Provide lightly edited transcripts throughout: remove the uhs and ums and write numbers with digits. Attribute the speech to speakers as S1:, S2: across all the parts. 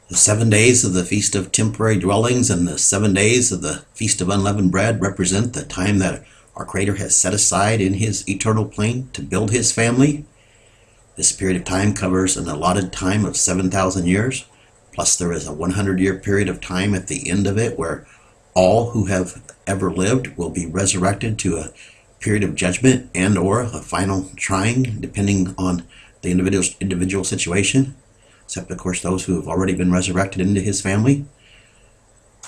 S1: The 7 days of the Feast of Temporary Dwellings and the 7 days of the Feast of Unleavened Bread represent the time that our Creator has set aside in His eternal plan to build His family. This period of time covers an allotted time of 7,000 years, plus there is a 100-year period of time at the end of it where all who have ever lived will be resurrected to a period of judgment and or a final trying, depending on the individual situation, except of course those who have already been resurrected into His family.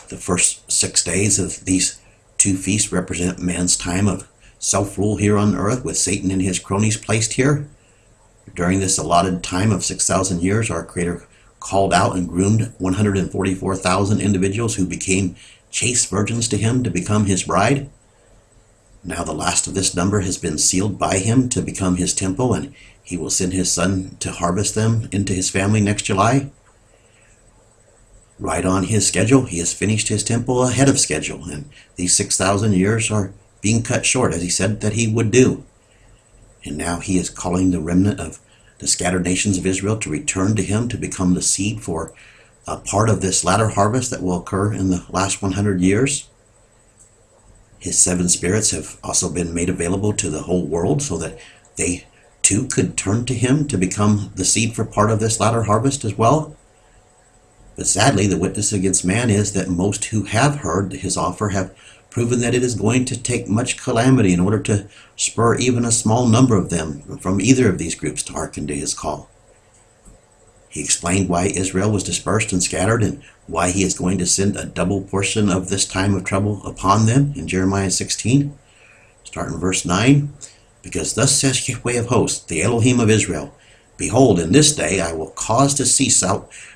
S1: The first 6 days of these two feasts represent man's time of self-rule here on earth, with Satan and his cronies placed here. During this allotted time of 6,000 years, our Creator called out and groomed 144,000 individuals who became chaste virgins to Him to become His bride. Now the last of this number has been sealed by Him to become His temple, and He will send His Son to harvest them into His family next July. Right on His schedule, He has finished His temple ahead of schedule, and these 6,000 years are being cut short, as He said that He would do. And now He is calling the remnant of the scattered nations of Israel to return to Him to become the seed for a part of this latter harvest that will occur in the last 100 years. His 7 spirits have also been made available to the whole world so that they too could turn to Him to become the seed for part of this latter harvest as well. But sadly, the witness against man is that most who have heard His offer have proven that it is going to take much calamity in order to spur even a small number of them from either of these groups to hearken to His call. He explained why Israel was dispersed and scattered and why He is going to send a double portion of this time of trouble upon them in Jeremiah 16, starting in verse 9. Because thus says Yahweh of hosts, the Elohim of Israel, behold, in this day I will cause to cease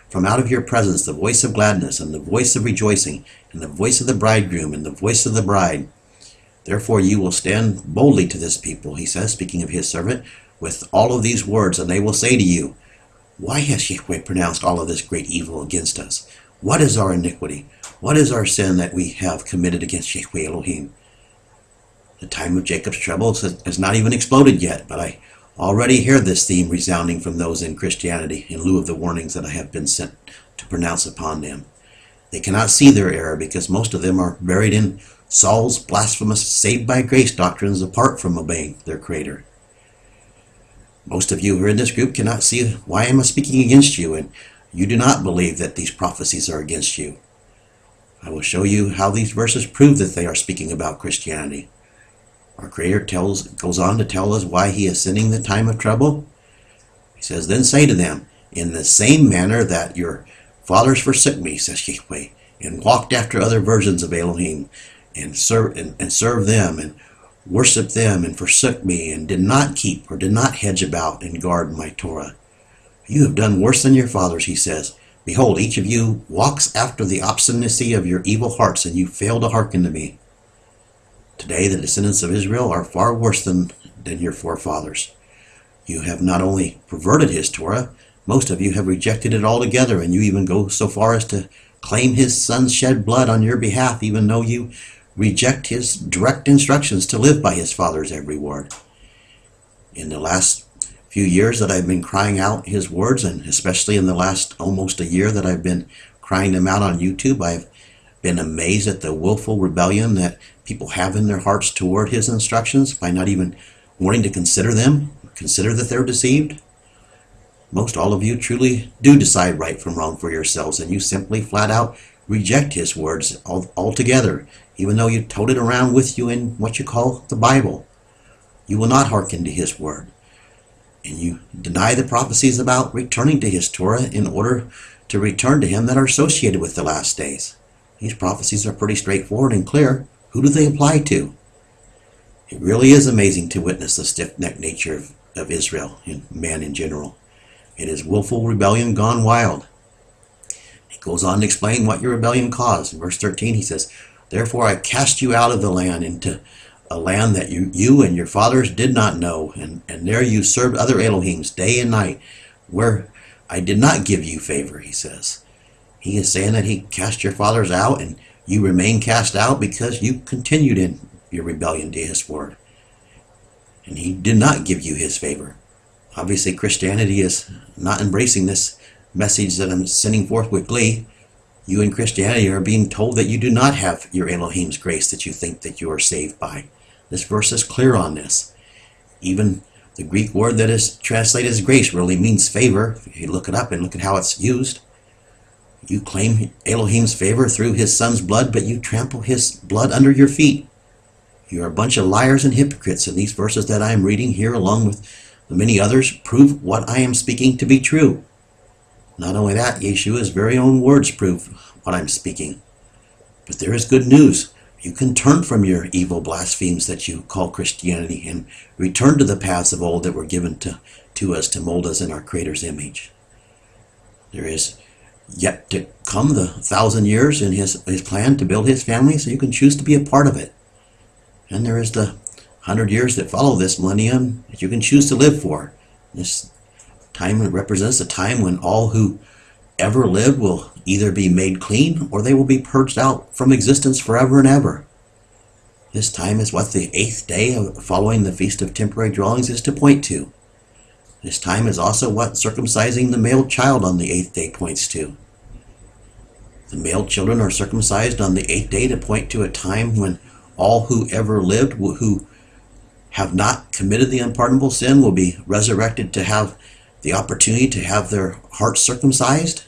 S1: from out of your presence the voice of gladness, and the voice of rejoicing, and the voice of the bridegroom, and the voice of the bride. Therefore you will stand boldly to this people, He says, speaking of His servant, with all of these words, and they will say to you, why has Yahweh pronounced all of this great evil against us? What is our iniquity? What is our sin that we have committed against Yahweh Elohim? The time of Jacob's troubles has not even exploded yet, but I already hear this theme resounding from those in Christianity in lieu of the warnings that I have been sent to pronounce upon them. They cannot see their error because most of them are buried in Saul's blasphemous saved by grace doctrines apart from obeying their Creator. Most of you who are in this group cannot see why I am speaking against you, and you do not believe that these prophecies are against you. I will show you how these verses prove that they are speaking about Christianity. Our Creator goes on to tell us why He is sending the time of trouble. He says, then say to them, in the same manner that your fathers forsook me, says Yahweh, and walked after other versions of Elohim, and served them, and worshipped them, and forsook me, and did not keep or did not hedge about and guard my Torah. You have done worse than your fathers, He says. Behold, each of you walks after the obstinacy of your evil hearts, and you fail to hearken to me. Today the descendants of Israel are far worse than your forefathers. You have not only perverted His Torah, most of you have rejected it altogether, and you even go so far as to claim His Son's shed blood on your behalf, even though you reject His direct instructions to live by His Father's every word. In the last few years that I've been crying out His words, and especially in the last almost a year that I've been crying them out on YouTube, I've been amazed at the willful rebellion that people have in their hearts toward His instructions by not even wanting to consider them, consider that they're deceived. Most all of you truly do decide right from wrong for yourselves, and you simply flat out reject His words altogether, even though you tote it around with you in what you call the Bible. You will not hearken to His word, and you deny the prophecies about returning to His Torah in order to return to Him that are associated with the last days. These prophecies are pretty straightforward and clear. Who do they apply to? It really is amazing to witness the stiff-necked nature of Israel and man in general. It is willful rebellion gone wild. He goes on to explain what your rebellion caused. In verse 13 he says, therefore I cast you out of the land into a land that you and your fathers did not know, and there you served other Elohims day and night, where I did not give you favor, he says. He is saying that He cast your fathers out, and you remain cast out because you continued in your rebellion to His word. And He did not give you His favor. Obviously, Christianity is not embracing this message that I'm sending forth with glee, you in Christianity are being told that you do not have your Elohim's grace that you think that you are saved by. This verse is clear on this. Even the Greek word that is translated as grace really means favor. If you look it up and look at how it's used, you claim Elohim's favor through his son's blood, but you trample his blood under your feet. You're a bunch of liars and hypocrites, and these verses that I am reading here, along with the many others, prove what I am speaking to be true. Not only that, Yeshua's very own words prove what I'm speaking. But there is good news. You can turn from your evil blasphemies that you call Christianity and return to the paths of old that were given to us to mold us in our Creator's image. There is yet to come the 1,000 years in his plan to build his family, so you can choose to be a part of it. And there is the 100 years that follow this millennium that you can choose to live for. This time represents a time when all who ever lived will either be made clean or they will be purged out from existence forever and ever. This time is what the 8th day following the Feast of Temporary Dwellings is to point to. This time is also what circumcising the male child on the 8th day points to. The male children are circumcised on the 8th day to point to a time when all who ever lived who have not committed the unpardonable sin will be resurrected to have the opportunity to have their hearts circumcised,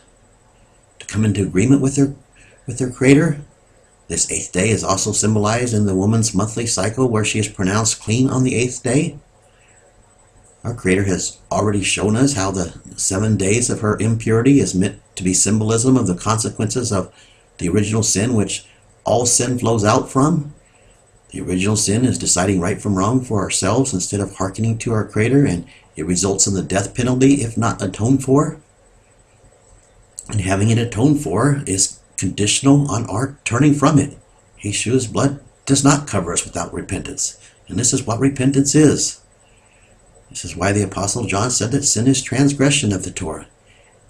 S1: to come into agreement with their Creator. This 8th day is also symbolized in the woman's monthly cycle where she is pronounced clean on the 8th day. Our Creator has already shown us how the 7 days of her impurity is meant to be symbolism of the consequences of the original sin, which all sin flows out from. The original sin is deciding right from wrong for ourselves instead of hearkening to our Creator, and it results in the death penalty if not atoned for. And having it atoned for is conditional on our turning from it. Yeshua's blood does not cover us without repentance. And this is what repentance is. This is why the Apostle John said that sin is transgression of the Torah.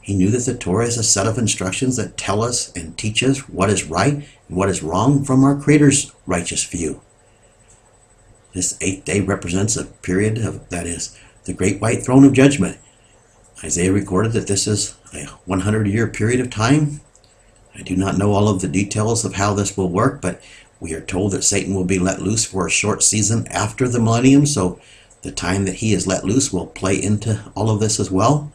S1: He knew that the Torah is a set of instructions that tell us and teach us what is right and what is wrong from our Creator's righteous view. This 8th day represents a period that is the great white throne of judgment. Isaiah recorded that this is a 100-year period of time. I do not know all of the details of how this will work, but we are told that Satan will be let loose for a short season after the millennium, so the time that he is let loose will play into all of this as well.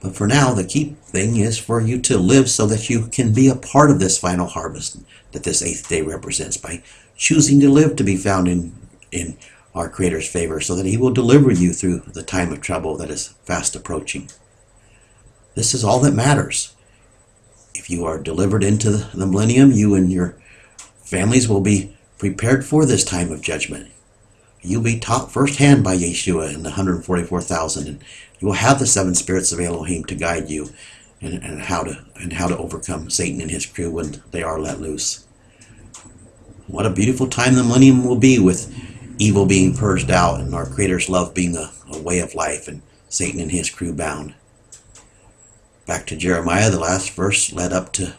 S1: But for now, the key thing is for you to live so that you can be a part of this final harvest that this 8th day represents by choosing to live to be found in our Creator's favor, so that he will deliver you through the time of trouble that is fast approaching. This is all that matters. If you are delivered into the millennium, you and your families will be prepared for this time of judgment. You'll be taught firsthand by Yeshua and the 144,000, and you will have the 7 spirits of Elohim to guide you and how to overcome Satan and his crew when they are let loose. What a beautiful time the millennium will be, with evil being purged out and our Creator's love being a way of life and Satan and his crew bound. Back to Jeremiah, the last verse led up to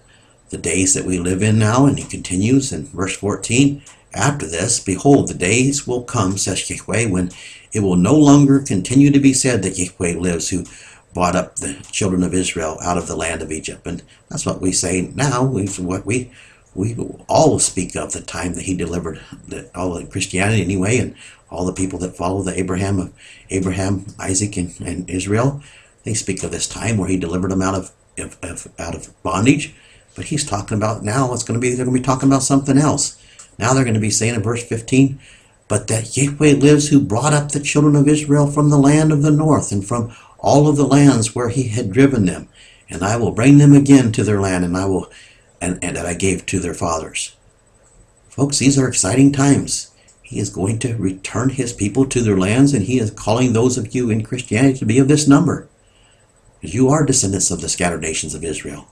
S1: the days that we live in now, and he continues in verse 14. After this, behold, the days will come, says Yahweh, when it will no longer continue to be said that Yahweh lives, who brought up the children of Israel out of the land of Egypt. And that's what we say now. What we all speak of the time that he delivered all of Christianity anyway, and all the people that follow the Abraham, Isaac, and Israel. They speak of this time where he delivered them out of bondage. But he's talking about now they're going to be talking about something else. Now they're going to be saying in verse 15, but that Yahweh lives, who brought up the children of Israel from the land of the north and from all of the lands where he had driven them, and I will bring them again to their land, and that I gave to their fathers. Folks, these are exciting times. He is going to return his people to their lands, and he is calling those of you in Christianity to be of this number, because you are descendants of the scattered nations of Israel.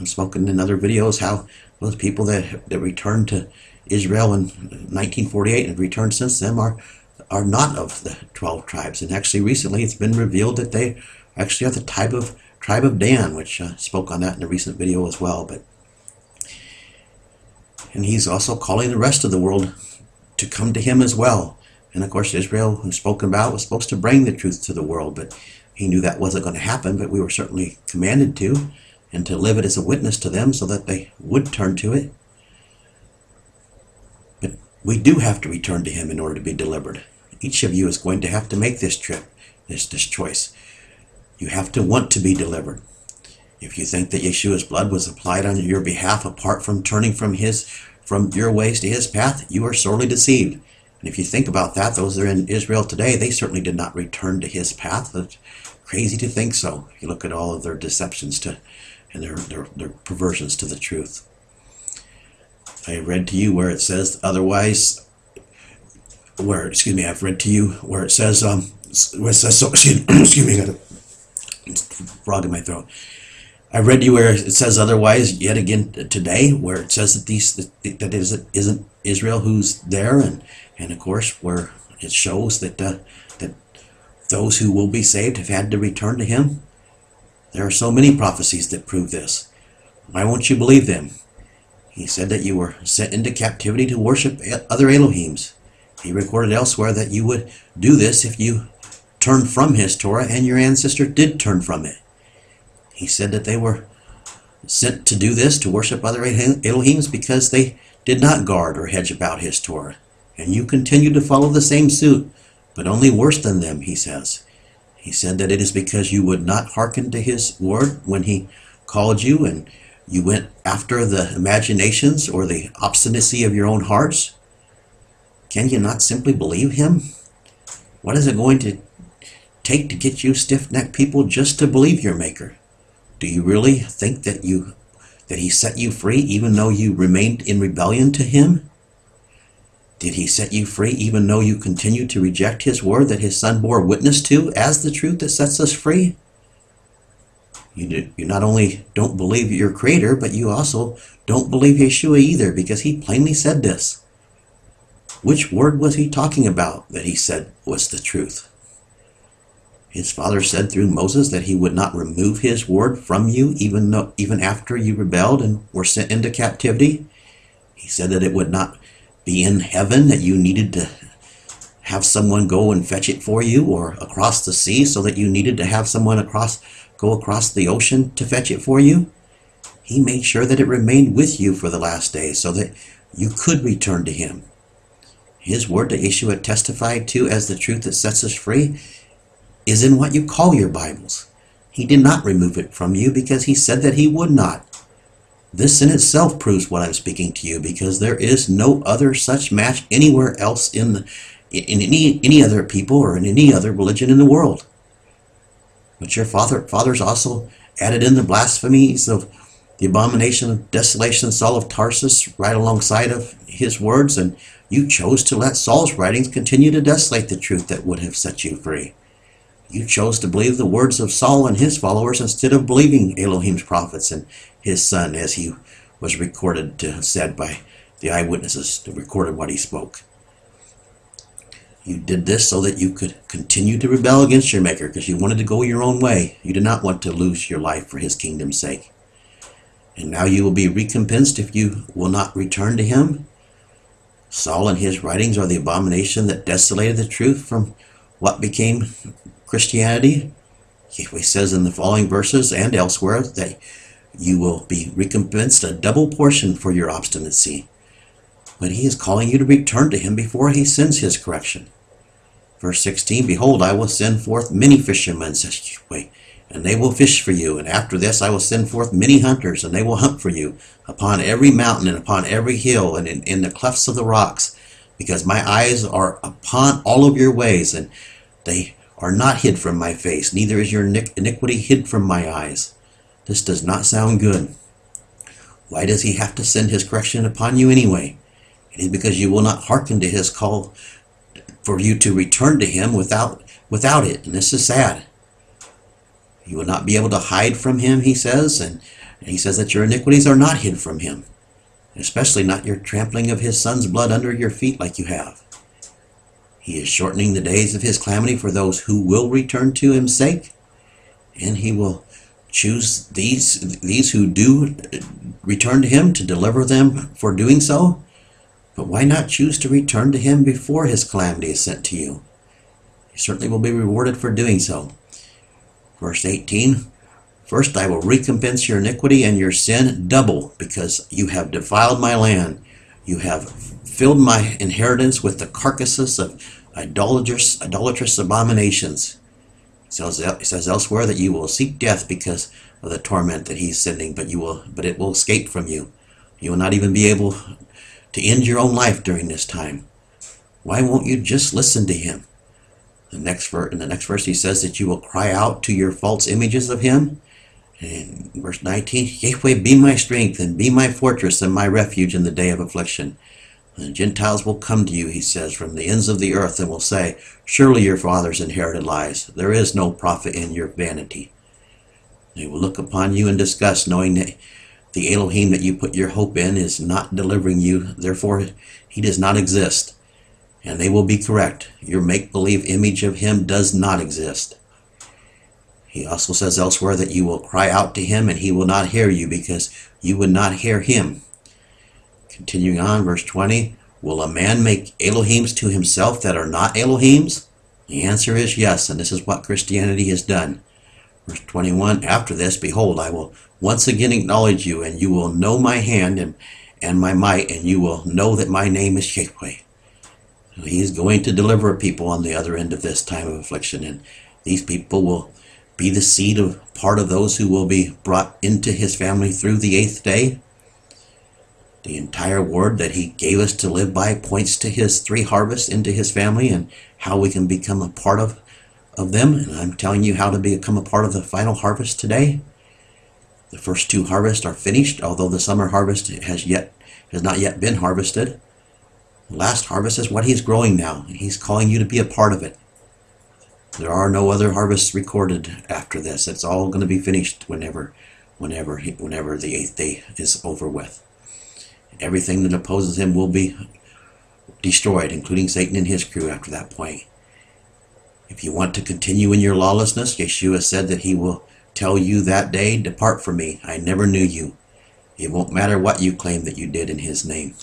S1: I've spoken in other videos how those people that returned to Israel in 1948 and returned since then are not of the 12 tribes. And actually recently it's been revealed that they actually are the tribe of Dan, which spoke on that in a recent video as well. And he's also calling the rest of the world to come to him as well. And of course Israel, who's spoken about, was supposed to bring the truth to the world, but He knew that wasn't going to happen, but we were certainly commanded to, and to live it as a witness to them so that they would turn to it. But we do have to return to him in order to be delivered. Each of you is going to have to make this trip, this choice. You have to want to be delivered. If you think that Yeshua's blood was applied on your behalf apart from turning from your ways to his path, you are sorely deceived. And if you think about that, those that are in Israel today, they certainly did not return to his path. It's crazy to think so. You look at all of their deceptions and their perversions to the truth. I read to you where it says otherwise. I've read to you where it says so. Excuse me, I got a frog in my throat. I read to you where it says otherwise yet again today, where it says that isn't Israel who's there, and of course where it shows that those who will be saved have had to return to him. There are so many prophecies that prove this. Why won't you believe them? He said that you were sent into captivity to worship other Elohims. He recorded elsewhere that you would do this if you turned from his Torah, and your ancestor did turn from it. He said that they were sent to do this, to worship other Elohims, because they did not guard or hedge about his Torah. And you continue to follow the same suit, but only worse than them, he says. He said that it is because you would not hearken to his word when he called you, and you went after the imaginations or the obstinacy of your own hearts. Can you not simply believe him? What is it going to take to get you stiff-necked people just to believe your Maker? Do you really think that he set you free even though you remained in rebellion to him? Did he set you free even though you continued to reject his word that his Son bore witness to as the truth that sets us free? You not only don't believe your Creator, but you also don't believe Yeshua either, because he plainly said this. Which word was he talking about that he said was the truth? His Father said through Moses that he would not remove his word from you even after you rebelled and were sent into captivity. He said that it would not be in heaven, that you needed to have someone go and fetch it for you, or across the sea, so that you needed to have someone go across the ocean to fetch it for you. He made sure that it remained with you for the last days so that you could return to him. His word that Yeshua testified to as the truth that sets us free is in what you call your Bibles. He did not remove it from you because he said that he would not. This in itself proves what I'm speaking to you, because there is no other such match anywhere else in any other people or in any other religion in the world. But your fathers also added in the blasphemies of the abomination of desolation, Saul of Tarsus, right alongside of his words, and you chose to let Saul's writings continue to desolate the truth that would have set you free. You chose to believe the words of Saul and his followers instead of believing Elohim's prophets and his son, as he was recorded to have said by the eyewitnesses that recorded what he spoke. You did this so that you could continue to rebel against your Maker, because you wanted to go your own way. You did not want to lose your life for his kingdom's sake. And now you will be recompensed if you will not return to him. Saul and his writings are the abomination that desolated the truth from what became Christianity. He says in the following verses and elsewhere that you will be recompensed a double portion for your obstinacy. But he is calling you to return to him before he sends his correction. Verse 16, Behold, I will send forth many fishermen, says Yahweh, and they will fish for you. And after this I will send forth many hunters, and they will hunt for you upon every mountain and upon every hill and in the clefts of the rocks, because my eyes are upon all of your ways, and they are not hid from my face, neither is your iniquity hid from my eyes. This does not sound good. Why does he have to send his correction upon you anyway? It is because you will not hearken to his call for you to return to him without it. And this is sad. You will not be able to hide from him, he says. And he says that your iniquities are not hid from him. Especially not your trampling of his son's blood under your feet like you have. He is shortening the days of his calamity for those who will return to him's sake. And he will choose these who do return to him to deliver them for doing so. But why not choose to return to him before his calamity is sent to you? You certainly will be rewarded for doing so. Verse 18, first I will recompense your iniquity and your sin double, because you have defiled my land. You have filled my inheritance with the carcasses of idolatrous abominations. It says elsewhere that you will seek death because of the torment that he's sending, but it will escape from you. You will not even be able to end your own life during this time. Why won't you just listen to him? In the next verse he says that you will cry out to your false images of him. And in verse 19, Yahweh, be my strength and be my fortress and my refuge in the day of affliction. The Gentiles will come to you, he says, from the ends of the earth, and will say, surely your fathers inherited lies. There is no profit in your vanity. They will look upon you in disgust, knowing that the Elohim that you put your hope in is not delivering you. Therefore, he does not exist. And they will be correct. Your make-believe image of him does not exist. He also says elsewhere that you will cry out to him and he will not hear you, because you would not hear him. Continuing on, verse 20, will a man make Elohims to himself that are not Elohims? The answer is yes, and this is what Christianity has done. Verse 21, after this, behold, I will once again acknowledge you, and you will know my hand and my might, and you will know that my name is Yahweh. He is going to deliver people on the other end of this time of affliction, and these people will be the seed of part of those who will be brought into his family through the 8th day. The entire word that he gave us to live by points to his 3 harvests into his family and how we can become a part of them. And I'm telling you how to become a part of the final harvest today. The first 2 harvests are finished, although the summer harvest has not yet been harvested. The last harvest is what he's growing now, and he's calling you to be a part of it. There are no other harvests recorded after this. It's all going to be finished whenever the 8th day is over with. Everything that opposes him will be destroyed, including Satan and his crew after that point. If you want to continue in your lawlessness, Yeshua said that he will tell you that day, depart from me, I never knew you. It won't matter what you claim that you did in his name.